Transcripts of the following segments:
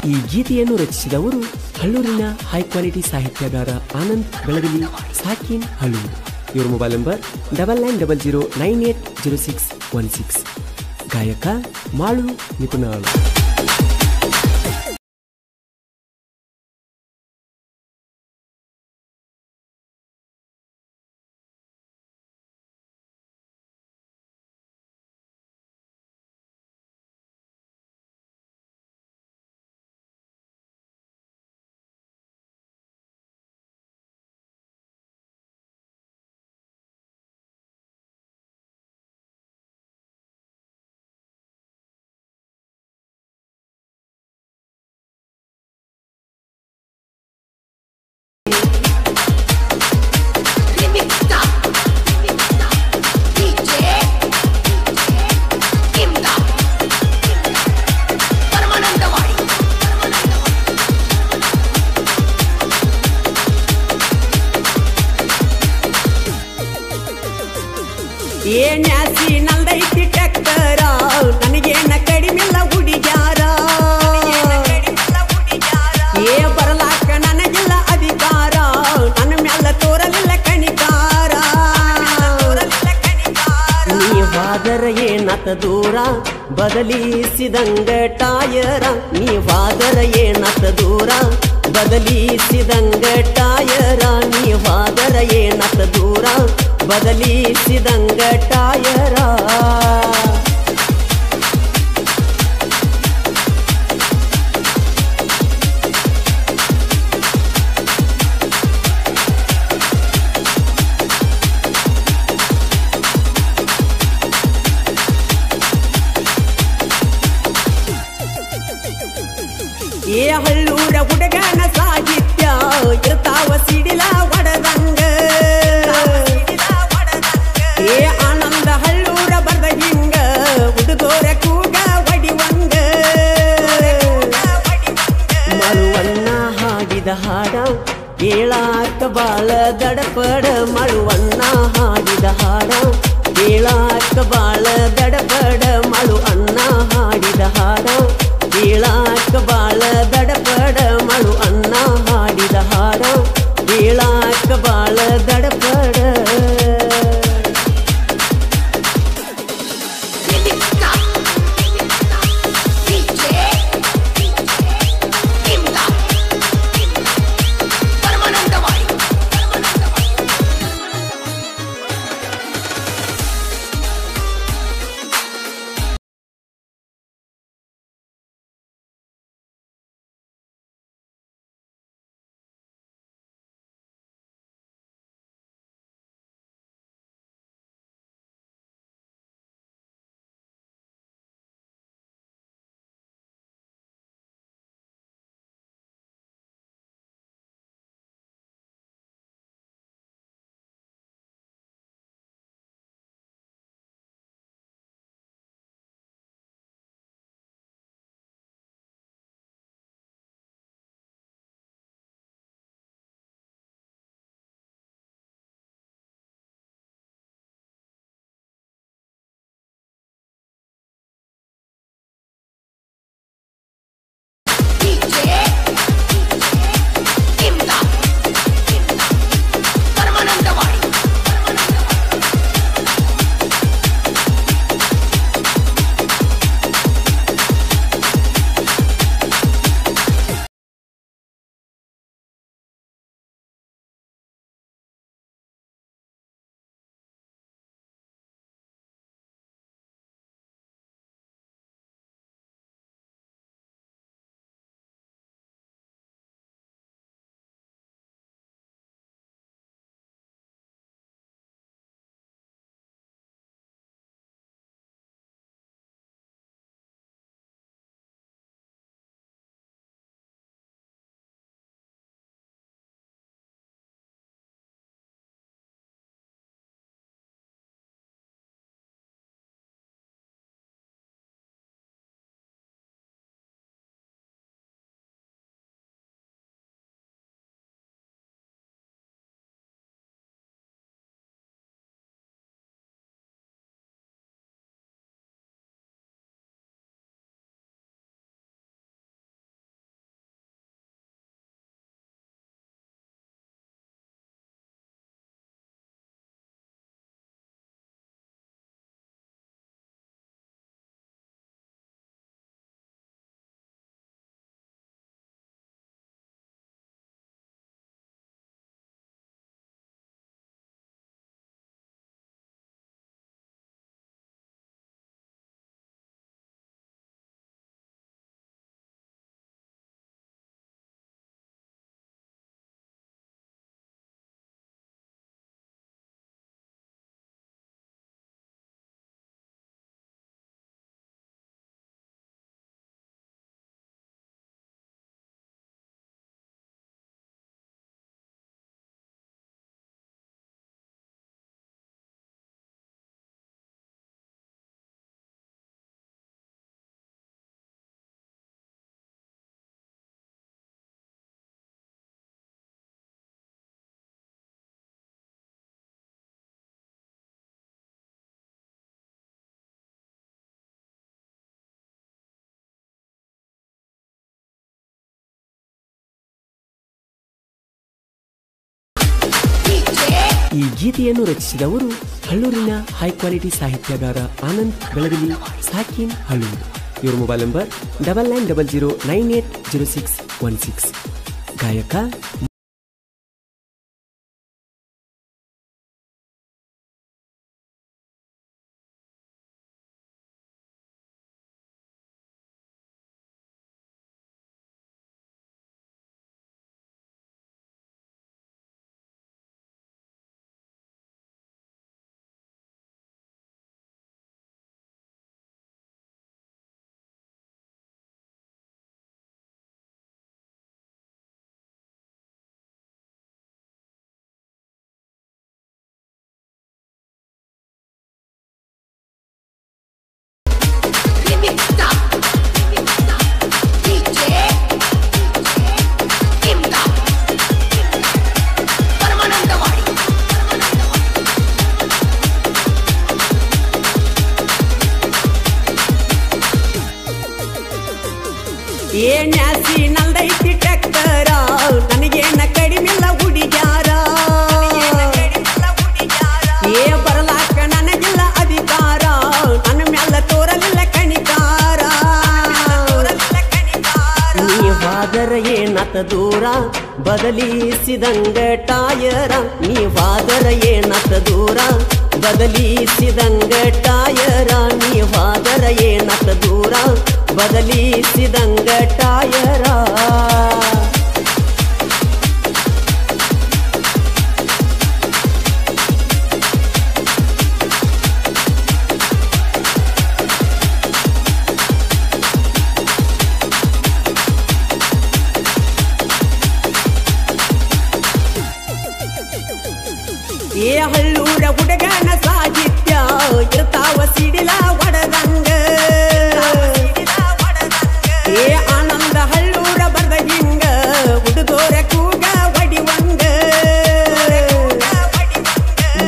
ಈ ಗೀತೆಯನ್ನು ರಚಿಸಿದವರು ಹಳ್ಳೂರಿನ high quality ಸಾಹಿತ್ಯಗಾರ Anand ಬೆಳಗಲಿ ಸಾಕಿನ್ ಹಳ್ಳೂರು. ಇವರ ಮೊಬೈಲ್ ನಂಬರ್ 9900980616. ಗಾಯಕ ಮಾಳು ನಿಪುಣಾಳು. ನ್ಯಾಸಿ ನಲ್ದೈತಿ ಟ್ಯಾಕ್ಟರ ನನಗೇನ ಕಡಿಮೆಲ್ಲ ಹುಡುಗ್ಯಾರ ಬರಲಾಕ ನನಗಿಲ್ಲ ಅಧಿಕಾರ ನನ್ನ ಮ್ಯಾಲ ಏನತ ದೂರ ಬದಲಿಸಿದಂಗ ಟಾಯರ ನೀವಾದರ ಏನತ ದೂರ ಬದಲಿಸಿದಂಗ ಟಾಯರ ನೀವಾದರ ಏನತ ದೂರ ಬದಲಿಸಿದಂಗ ಟಾಯರ ಏ ಹಳ್ಳೂರ ಹುಡುಗನ ಸಾಹಿತ್ಯ ಇರ್ತಾವ ಸಿಡಿಲ ಒಡದಂಗ ಏ ಆನಂದ ಹಳ್ಳೂರ ಬರ್ದ ಹಿಂಗ ಹುಡುಗೋರ ಕೂಗ ಒಡಿವಂಗ ಮಳುವನ್ನ ಹಾಡಿದ ಹಾಡ ಕೇಳಾಕ ಬಾಳ ದಡಪಡ ಮಳುವನ್ನ ಹಾಡಿದ ಹಾಡ ಕೇಳಾಕ ಬಾಳ ದಡಪಡ ಮಳು ಅನ್ನ ಹಾಡಿದ ಹಾಡ ಕೇಳಾಕ ಬಾಳ ದಡಪಡ ಮಳು ಅನ್ನ ಹಾಡಿದ ಹಾಡ ಕೇಳಾಕ ಬಾಳ ದಡಪಡ ಈ ಗೀತೆಯನ್ನು ರಚಿಸಿದವರು ಹಳ್ಳೂರಿನ ಹೈ ಕ್ವಾಲಿಟಿ ಸಾಹಿತ್ಯಗಾರ ಆನಂದ್ ಬೆಳಗಲಿ ಸಾಕಿನ್ ಹಳ್ಳೂರು. ಇವರ ಮೊಬೈಲ್ ನಂಬರ್ 9900980616. ಗಾಯಕ ನ್ಯಾಸಿ ನಲ್ದೈತಿ ಟ್ರ್ಯಾಕ್ಟರ ನನಗೇನ ಕಡಿಮಿಲ್ಲ ಹುಡುಗ್ಯಾರ ಬರಲಾಕ ನನಗಿಲ್ಲ ಅಧಿಕಾರ ನನ್ನ ಮ್ಯಾಲ ತೋರಲಿಲ್ಲ ಕಣಿಕಾರ ನೀ ವಾದರ ಏನತ ದೂರ ಬದಲಿಸಿದಂಗ ಟಾಯರ ನೀ ವಾದರ ಏನತ ದೂರ ಬದಲಿಸಿದಂಗ ಟಾಯರ ನೀ ವಾದರ ಏನತ ದೂರ ಬದಲಿಸಿದಂಗ ಟಾಯರ ಹಳ್ಳೂರ ಹುಡುಗನ ಸಾಹಿತ್ಯ ಇರ್ತಾವ ಸಿಡಿಲ ಒಡದಂಗ ಆನಂದ ಹಳ್ಳೂರ ಬರ್ದ ಹಿಂಗ ಹುಡುಗೋರ ಕೂಗ ಒಡಿವಂಗ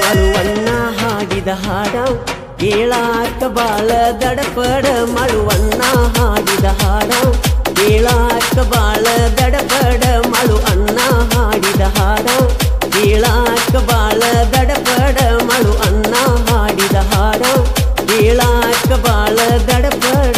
ಮಳುವಣ್ಣ ಹಾಡಿದ ಹಾಡ ಕೇಳಾಕ ಬಾಳ ದಡಪಡ ಮಳುವಣ್ಣ ಹಾಡಿದ ಹಾಡ ಕೇಳಾಕ ಬಾಳ ದಡಪಡ ಮಳು ಅಣ್ಣ ಹಾಡಿದ ಹಾಡ ಕೇಳಾಕ ಬಾಳ ದಡಪಡ ಮಳು ಅಣ್ಣ ಹಾಡಿದ ಹಾಡ ಕೇಳಾಕ ಬಾಳ ದಡಪಡ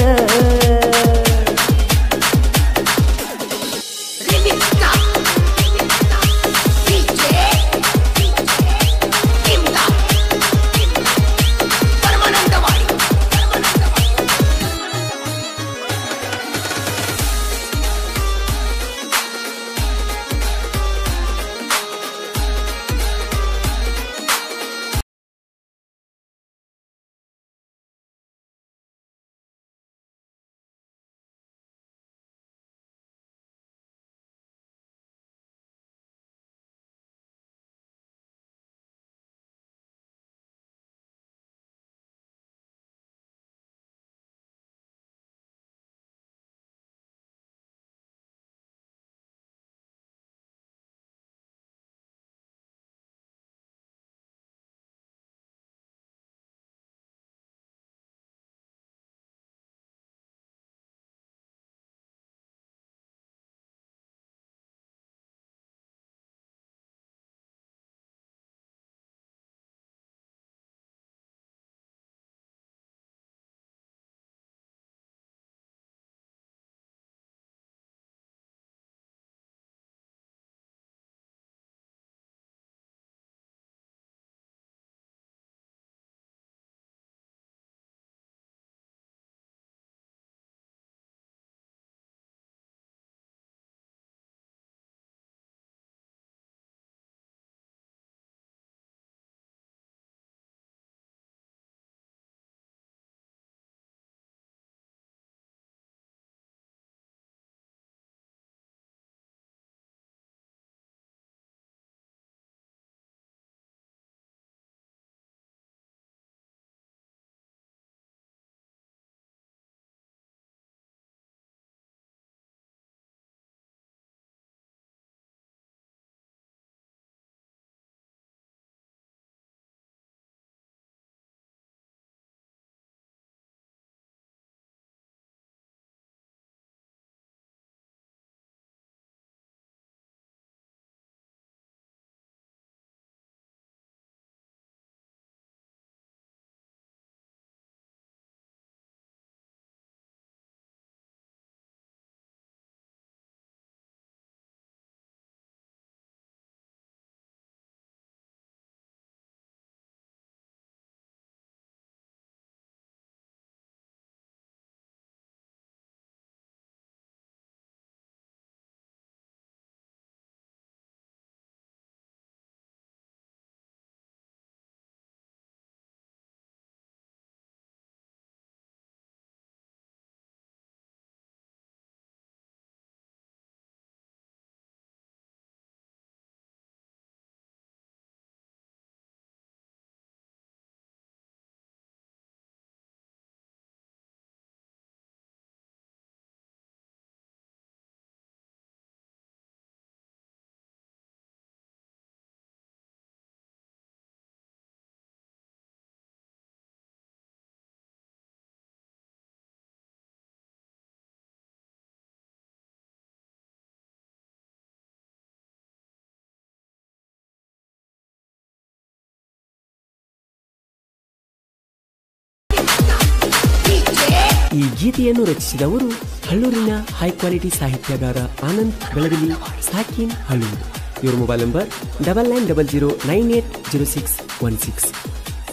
ಈ ಗೀತೆಯನ್ನು ರಚಿಸಿದವರು ಹಳ್ಳೂರಿನ ಹೈ ಕ್ವಾಲಿಟಿ ಸಾಹಿತ್ಯಗಾರ ಆನಂದ್ ಬೆಳಗಲಿ ಸಾಕಿನ್ ಹಳ್ಳೂರು. ಇವರ ಮೊಬೈಲ್ ನಂಬರ್ 9900980616.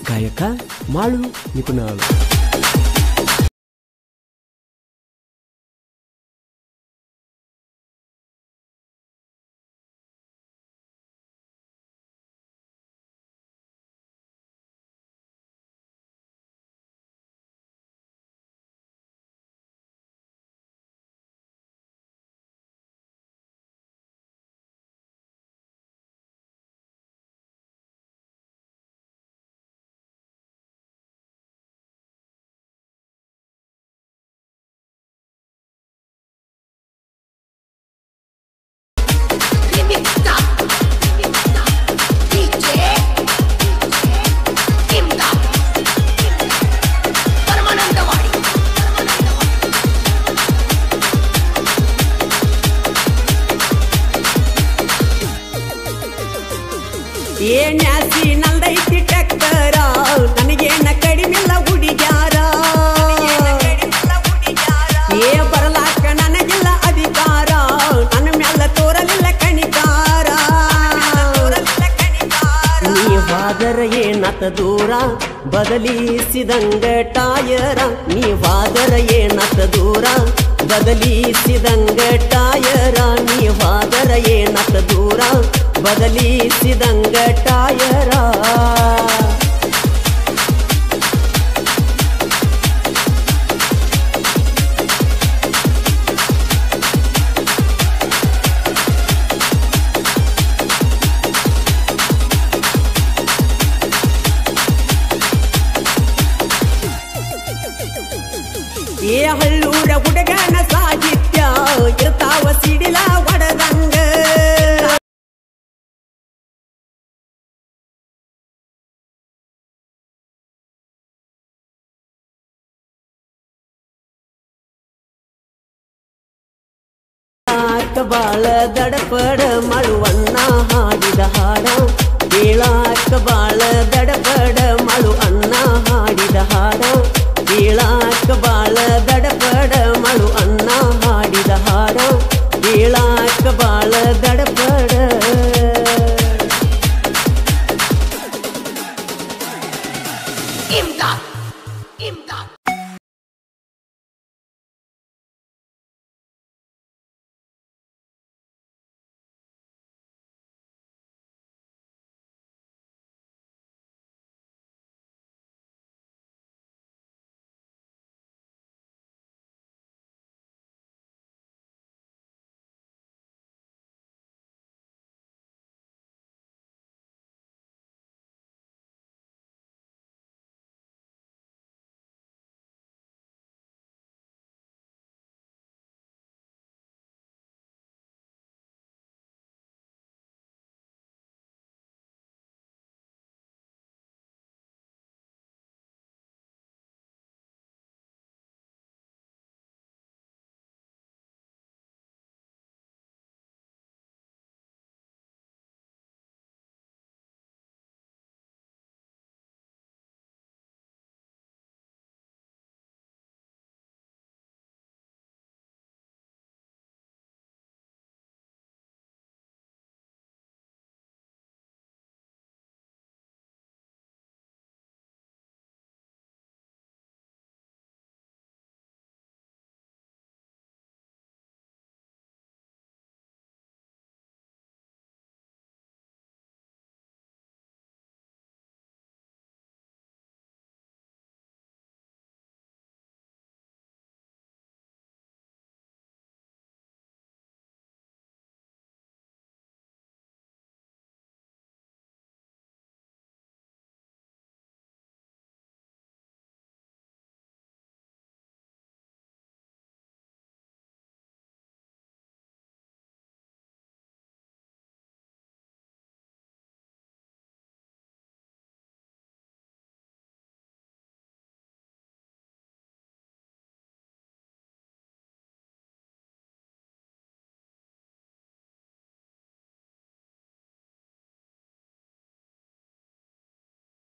ಗಾಯಕ ಮಾಳು ನಿಪುಣಾಳು. ಏನ್ಯಾಸಿ ನಲ್ದೈತಿ ಟ್ಯಾಕ್ಟರ ನನಗೇನ ಕಡಿಮಿಲ್ಲ ಹುಡುಗ್ಯಾರ ಏ ಬರಲಾಕ ನನಗಿಲ್ಲ ಅಧಿಕಾರ ನನ್ನ ಮ್ಯಾಲ ತೋರಲಿಲ್ಲ ಕಣಿಕಾರ ನೀವಾದರ ಏನತ ದೂರ ಬದಲಿಸಿದಂಗ ಟಾಯರ ನೀವಾದರ ಏನತ ದೂರ ಬದಲಿಸಿದಂಗ ಟಾಯರ ನೀವಾದರ ಏನತ ದೂರ ಬದಲಿಸಿದಂಗ ಟಾಯರ ಏ ಹಳ್ಳೂರ ಹುಡುಗನ ಸಾಹಿತ್ಯ ಇರ್ತಾವ ಸಿಡಿಲ ಒಡದಂಗ ಬಾಳ ದಡಪಡ ಮಳುವನ್ನ ಹಾಡಿದ ಹಾಡ